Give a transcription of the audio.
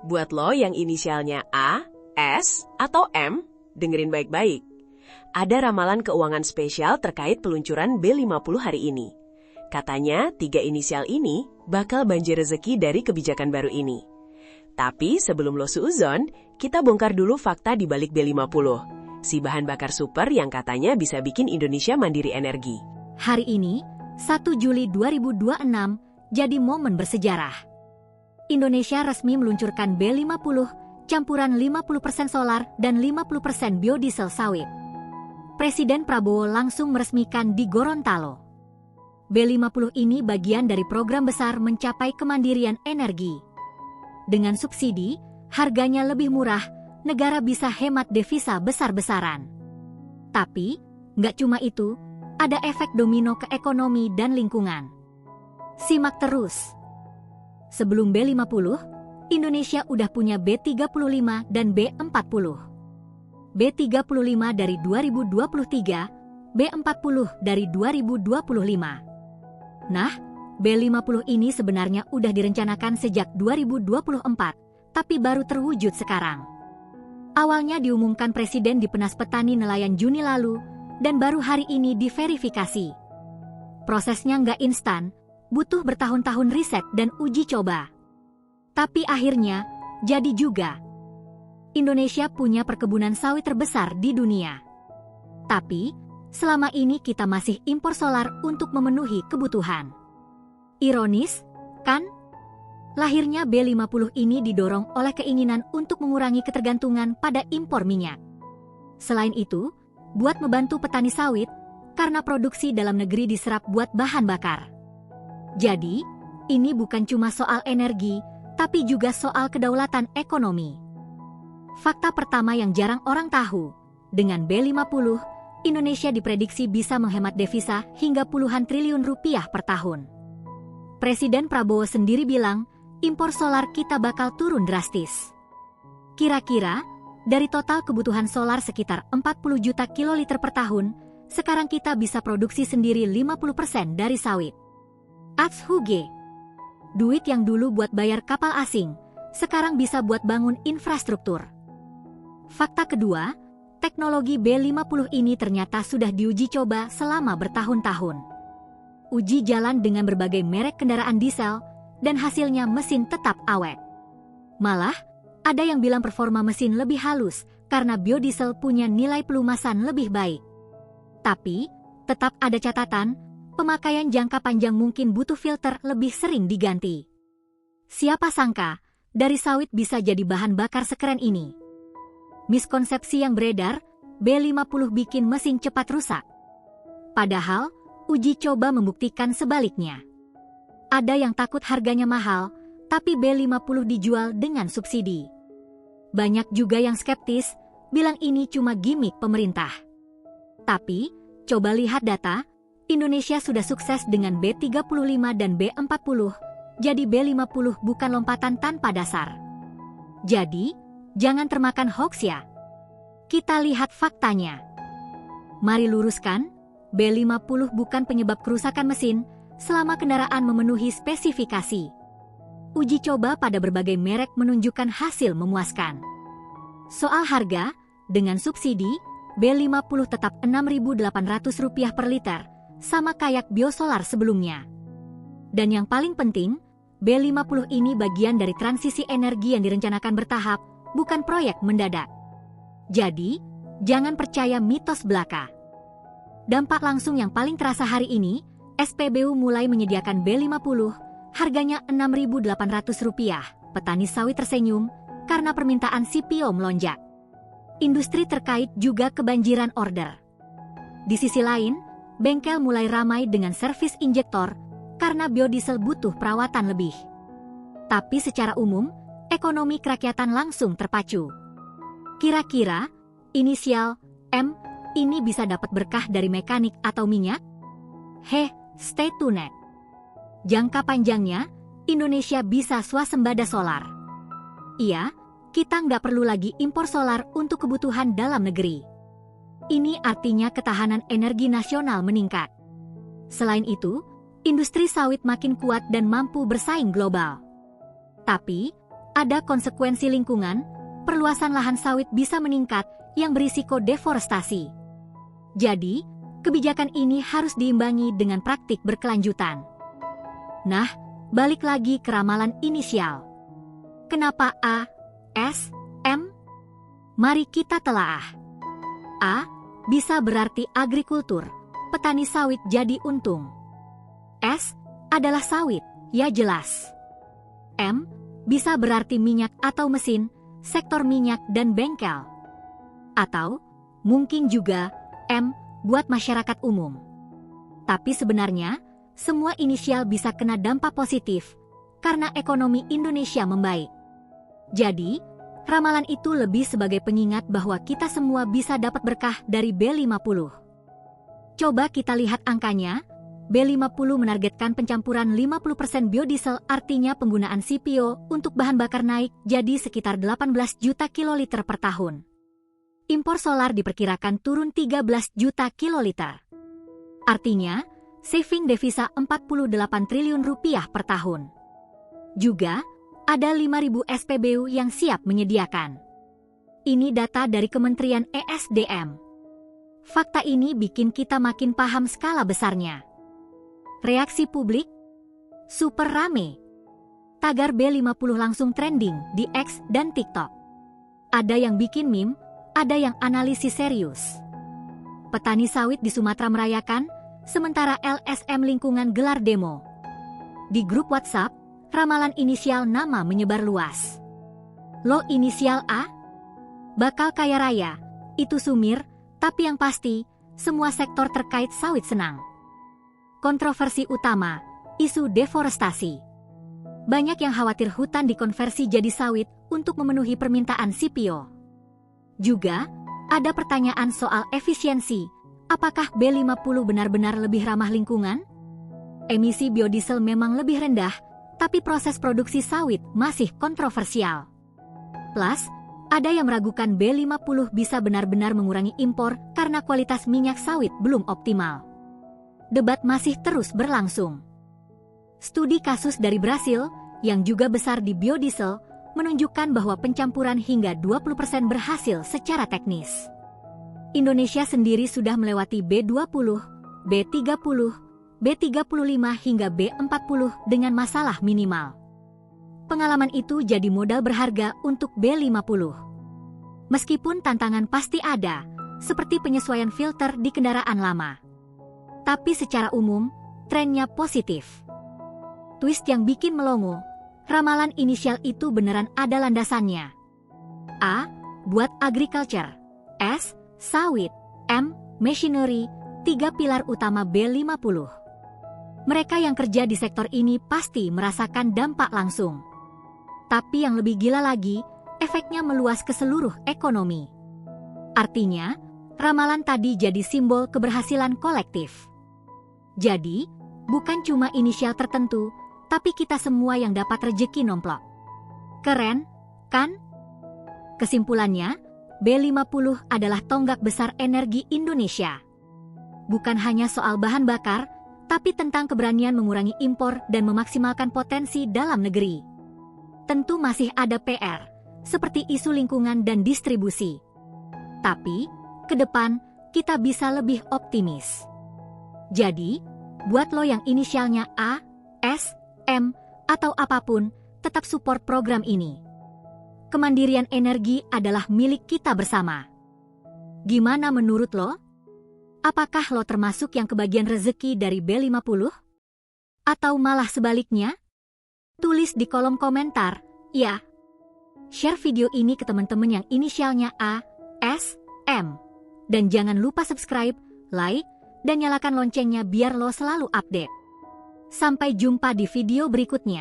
Buat lo yang inisialnya A, S, atau M, dengerin baik-baik. Ada ramalan keuangan spesial terkait peluncuran B50 hari ini. Katanya 3 inisial ini bakal banjir rezeki dari kebijakan baru ini. Tapi sebelum lo suuzon, kita bongkar dulu fakta di balik B50. Si bahan bakar super yang katanya bisa bikin Indonesia mandiri energi. Hari ini, 1 Juli 2026, jadi momen bersejarah. Indonesia resmi meluncurkan B50, campuran 50% solar dan 50% biodiesel sawit. Presiden Prabowo langsung meresmikan di Gorontalo. B50 ini bagian dari program besar mencapai kemandirian energi. Dengan subsidi, harganya lebih murah, negara bisa hemat devisa besar-besaran. Tapi, nggak cuma itu, ada efek domino ke ekonomi dan lingkungan. Simak terus. Sebelum B50, Indonesia udah punya B35 dan B40. B35 dari 2023, B40 dari 2025. Nah, B50 ini sebenarnya udah direncanakan sejak 2024, tapi baru terwujud sekarang. Awalnya diumumkan Presiden di Penas Petani Nelayan Juni lalu, dan baru hari ini diverifikasi. Prosesnya nggak instan, butuh bertahun-tahun riset dan uji coba. Tapi akhirnya, jadi juga. Indonesia punya perkebunan sawit terbesar di dunia. Tapi, selama ini kita masih impor solar untuk memenuhi kebutuhan. Ironis, kan? Lahirnya B50 ini didorong oleh keinginan untuk mengurangi ketergantungan pada impor minyak. Selain itu, buat membantu petani sawit, karena produksi dalam negeri diserap buat bahan bakar. Jadi, ini bukan cuma soal energi, tapi juga soal kedaulatan ekonomi. Fakta pertama yang jarang orang tahu, dengan B50, Indonesia diprediksi bisa menghemat devisa hingga puluhan triliun rupiah per tahun. Presiden Prabowo sendiri bilang, impor solar kita bakal turun drastis. Kira-kira, dari total kebutuhan solar sekitar 40 juta kiloliter per tahun, sekarang kita bisa produksi sendiri 50% dari sawit. Atshuge. Duit yang dulu buat bayar kapal asing, sekarang bisa buat bangun infrastruktur. Fakta kedua, teknologi B50 ini ternyata sudah diuji coba selama bertahun-tahun. Uji jalan dengan berbagai merek kendaraan diesel, dan hasilnya mesin tetap awet. Malah, ada yang bilang performa mesin lebih halus karena biodiesel punya nilai pelumasan lebih baik. Tapi, tetap ada catatan, pemakaian jangka panjang mungkin butuh filter lebih sering diganti. Siapa sangka, dari sawit bisa jadi bahan bakar sekeren ini. Miskonsepsi yang beredar, B50 bikin mesin cepat rusak. Padahal, uji coba membuktikan sebaliknya. Ada yang takut harganya mahal, tapi B50 dijual dengan subsidi. Banyak juga yang skeptis, bilang ini cuma gimmick pemerintah. Tapi, coba lihat data, Indonesia sudah sukses dengan B35 dan B40, jadi B50 bukan lompatan tanpa dasar. Jadi, jangan termakan hoax ya. Kita lihat faktanya. Mari luruskan, B50 bukan penyebab kerusakan mesin selama kendaraan memenuhi spesifikasi. Uji coba pada berbagai merek menunjukkan hasil memuaskan. Soal harga, dengan subsidi, B50 tetap Rp6.800 per liter, sama kayak biosolar sebelumnya. Dan yang paling penting, B50 ini bagian dari transisi energi yang direncanakan bertahap, bukan proyek mendadak. Jadi, jangan percaya mitos belaka. Dampak langsung yang paling terasa hari ini, SPBU mulai menyediakan B50, harganya Rp6.800. Petani sawit tersenyum, karena permintaan CPO melonjak. Industri terkait juga kebanjiran order. Di sisi lain, bengkel mulai ramai dengan servis injektor, karena biodiesel butuh perawatan lebih. Tapi secara umum, ekonomi kerakyatan langsung terpacu. Kira-kira, inisial M ini bisa dapat berkah dari mekanik atau minyak? Stay tuned. Jangka panjangnya, Indonesia bisa swasembada solar. Iya, kita nggak perlu lagi impor solar untuk kebutuhan dalam negeri. Ini artinya ketahanan energi nasional meningkat. Selain itu, industri sawit makin kuat dan mampu bersaing global. Tapi, ada konsekuensi lingkungan, perluasan lahan sawit bisa meningkat yang berisiko deforestasi. Jadi, kebijakan ini harus diimbangi dengan praktik berkelanjutan. Nah, balik lagi ke ramalan inisial. Kenapa A, S, M? Mari kita telaah. A bisa berarti agrikultur, petani sawit jadi untung. S adalah sawit, ya jelas. M bisa berarti minyak atau mesin, sektor minyak dan bengkel. Atau mungkin juga M buat masyarakat umum. Tapi sebenarnya, semua inisial bisa kena dampak positif karena ekonomi Indonesia membaik. Jadi, ramalan itu lebih sebagai pengingat bahwa kita semua bisa dapat berkah dari B50. Coba kita lihat angkanya. B50 menargetkan pencampuran 50% biodiesel, artinya penggunaan CPO untuk bahan bakar naik jadi sekitar 18 juta kiloliter per tahun. Impor solar diperkirakan turun 13 juta kiloliter. Artinya, saving devisa 48 triliun rupiah per tahun. Juga, ada 5.000 SPBU yang siap menyediakan. Ini data dari Kementerian ESDM. Fakta ini bikin kita makin paham skala besarnya. Reaksi publik? Super rame. Tagar B50 langsung trending di X dan TikTok. Ada yang bikin meme, ada yang analisis serius. Petani sawit di Sumatera merayakan, sementara LSM lingkungan gelar demo. Di grup WhatsApp, ramalan inisial nama menyebar luas. Lo inisial A? Bakal kaya raya, itu sumir, tapi yang pasti, semua sektor terkait sawit senang. Kontroversi utama, isu deforestasi. Banyak yang khawatir hutan dikonversi jadi sawit untuk memenuhi permintaan CPO. Juga, ada pertanyaan soal efisiensi, apakah B50 benar-benar lebih ramah lingkungan? Emisi biodiesel memang lebih rendah, tapi proses produksi sawit masih kontroversial. Plus, ada yang meragukan B50 bisa benar-benar mengurangi impor karena kualitas minyak sawit belum optimal. Debat masih terus berlangsung. Studi kasus dari Brasil, yang juga besar di biodiesel, menunjukkan bahwa pencampuran hingga 20% berhasil secara teknis. Indonesia sendiri sudah melewati B20, B30, B35 hingga B40 dengan masalah minimal. Pengalaman itu jadi modal berharga untuk B50. Meskipun tantangan pasti ada, seperti penyesuaian filter di kendaraan lama. Tapi secara umum, trennya positif. Twist yang bikin melongo, ramalan inisial itu beneran ada landasannya. A. Buat agriculture. S. Sawit. M. Machinery. 3 pilar utama B50. Mereka yang kerja di sektor ini pasti merasakan dampak langsung. Tapi yang lebih gila lagi, efeknya meluas ke seluruh ekonomi. Artinya, ramalan tadi jadi simbol keberhasilan kolektif. Jadi, bukan cuma inisial tertentu, tapi kita semua yang dapat rejeki nomplok. Keren, kan? Kesimpulannya, B50 adalah tonggak besar energi Indonesia. Bukan hanya soal bahan bakar, tapi tentang keberanian mengurangi impor dan memaksimalkan potensi dalam negeri. Tentu masih ada PR, seperti isu lingkungan dan distribusi. Tapi, ke depan, kita bisa lebih optimis. Jadi, buat lo yang inisialnya A, S, M, atau apapun, tetap support program ini. Kemandirian energi adalah milik kita bersama. Gimana menurut lo? Apakah lo termasuk yang kebagian rezeki dari B50? Atau malah sebaliknya? Tulis di kolom komentar, ya. Share video ini ke teman-teman yang inisialnya A, S, M. Dan jangan lupa subscribe, like, dan nyalakan loncengnya biar lo selalu update. Sampai jumpa di video berikutnya.